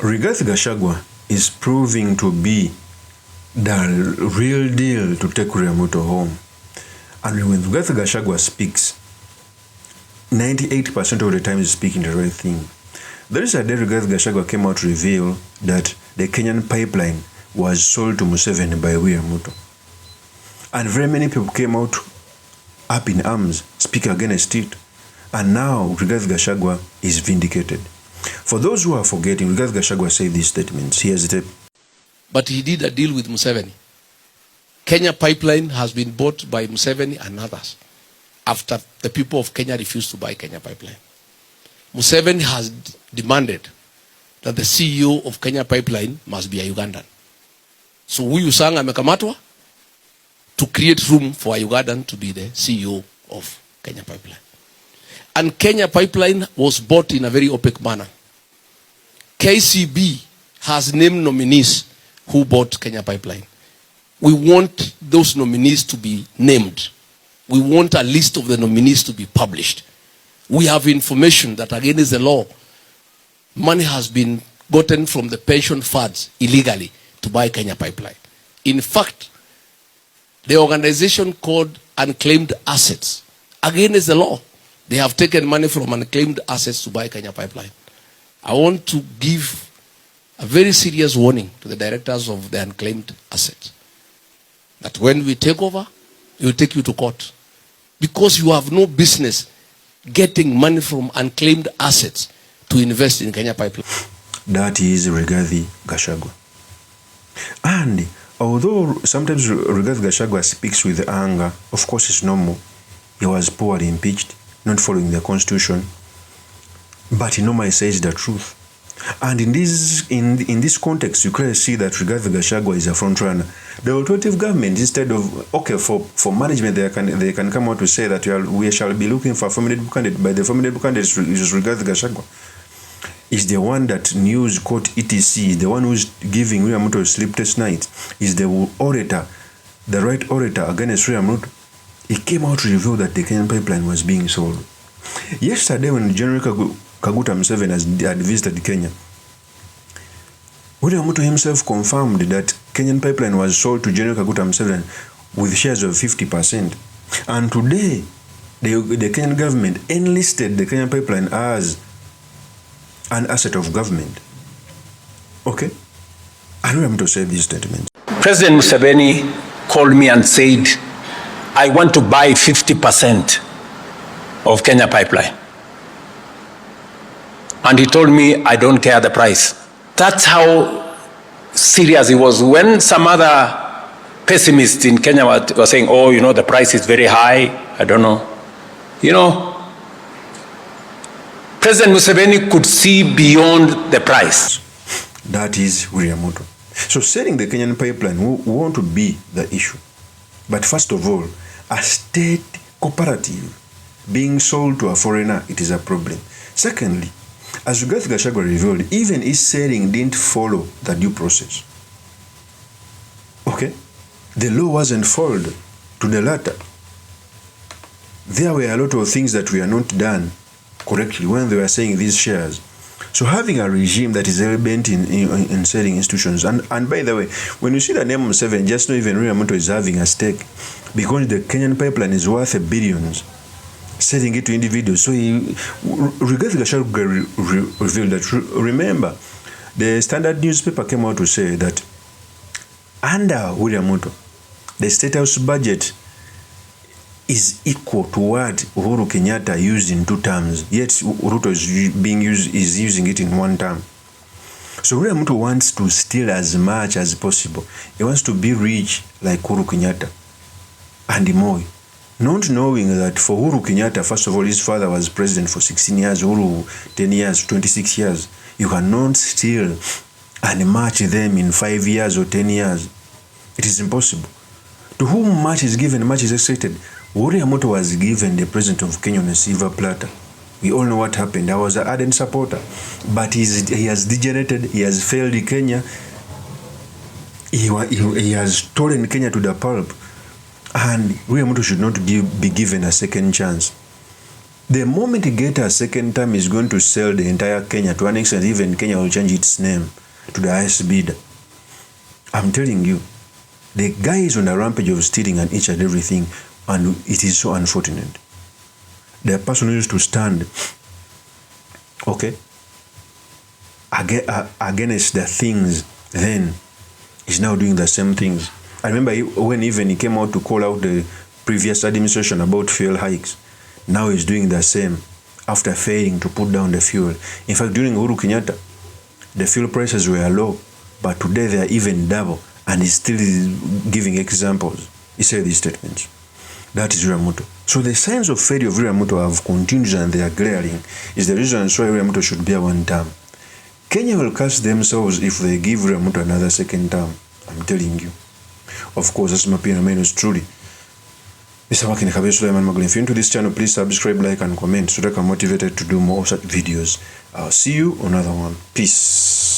Rigathi Gachagua is proving to be the real deal to take William Ruto home. And when Rigathi Gachagua speaks, 98% of the time he's speaking the right thing. There is a day Rigathi Gachagua came out to reveal that the Kenyan pipeline was sold to Museveni by William Ruto. And very many people came out up in arms, speaking against it. And now Rigathi Gachagua is vindicated. For those who are forgetting, Rigathi Gachagua said these statements. Here's the tape. But he did a deal with Museveni. Kenya pipeline has been bought by Museveni and others after the people of Kenya refused to buy Kenya pipeline. Museveni has demanded that the CEO of Kenya pipeline must be a Ugandan. So huyu Sanga amekamatwa to create room for a Ugandan to be the CEO of Kenya pipeline. And Kenya pipeline was bought in a very opaque manner. KCB has named nominees who bought Kenya pipeline. We want those nominees to be named. We want a list of the nominees to be published. We have information that against the law, money has been gotten from the pension funds illegally to buy Kenya pipeline. In fact, the organization called Unclaimed Assets, against the law, they have taken money from unclaimed assets to buy Kenya pipeline. I want to give a very serious warning to the directors of the unclaimed assets that when we take over, we will take you to court because you have no business getting money from unclaimed assets to invest in Kenya pipeline. That is Rigathi Gachagua. And although sometimes Rigathi Gachagua speaks with anger, of course it's normal. He was poorly impeached, not following the constitution, but he normally says the truth. And in this context, you clearly see that Rigathi Gachagua is a front runner. The alternative government, instead of for management, they can come out to say that we shall be looking for a formidable candidate. By the formidable candidate is Rigathi Gachagua. Is the one that news quote etc. The one who's giving William Ruto a sleepless night. Is the orator, the right orator against William Ruto. He came out to reveal that the Kenyan pipeline was being sold. Yesterday, when General Kaguta Museveni had visited Kenya, William Ruto himself confirmed that Kenyan pipeline was sold to General Kaguta Museveni with shares of 50%. And today, the Kenyan government enlisted the Kenyan pipeline as an asset of government. Okay? And William Ruto said these statements. President Museveni called me and said, I want to buy 50% of Kenya pipeline. And he told me, I don't care the price. That's how serious he was. When some other pessimists in Kenya were saying, oh, you know, the price is very high, I don't know. You know, President Museveni could see beyond the price. That is William Ruto. So selling the Kenyan pipeline won't be the issue. But first of all, a state cooperative being sold to a foreigner, it is a problem. Secondly, as Rigathi Gachagua revealed, even his selling didn't follow the due process. Okay? The law wasn't followed to the letter. There were a lot of things that were not done correctly when they were selling these shares. So having a regime that is hell-bent in selling institutions, and by the way, when you see the name Museveni, just know even William Ruto is having a stake because the Kenyan pipeline is worth billions, selling it to individuals. So Rigathi Gachagua revealed that. Remember, the Standard newspaper came out to say that under William Ruto, the State House budget is equal to what Uhuru Kenyatta used in 2 terms. Yet Ruto is using it in 1 term. So William Ruto wants to steal as much as possible. He wants to be rich like Uhuru Kenyatta and Moi. Not knowing that for Uhuru Kenyatta, first of all, his father was president for 16 years, Uhuru 10 years, 26 years. You cannot steal and match them in 5 years or 10 years. It is impossible. To whom much is given, much is expected. William Ruto was given the president of Kenya on a silver platter. We all know what happened. I was an ardent supporter. But he has degenerated. He has failed in Kenya. He has stolen Kenya to the pulp. And William Ruto should not be given a second chance. The moment he gets a second term, he's going to sell the entire Kenya. To an extent, even Kenya will change its name to the highest bidder. I'm telling you, the guy is on a rampage of stealing and each and everything, and it is so unfortunate. The person who used to stand, okay, against the things then is now doing the same things. I remember when even he came out to call out the previous administration about fuel hikes. Now he's doing the same after failing to put down the fuel. In fact, during Uhuru Kenyatta, the fuel prices were low, but today they are even double, and he's still giving examples. He said these statements. That is William Ruto. So the signs of failure of William Ruto have continued and they are glaring. Is the reason why William Ruto should be a one term. Kenya will catch themselves if they give William Ruto another second term. I'm telling you. Of course, that's my opinion. Mine is truly. This is Wakini Kabe Suleiman Magulin. If you're into this channel, please subscribe, like, and comment so that I'm motivated to do more such videos. I'll see you on another one. Peace.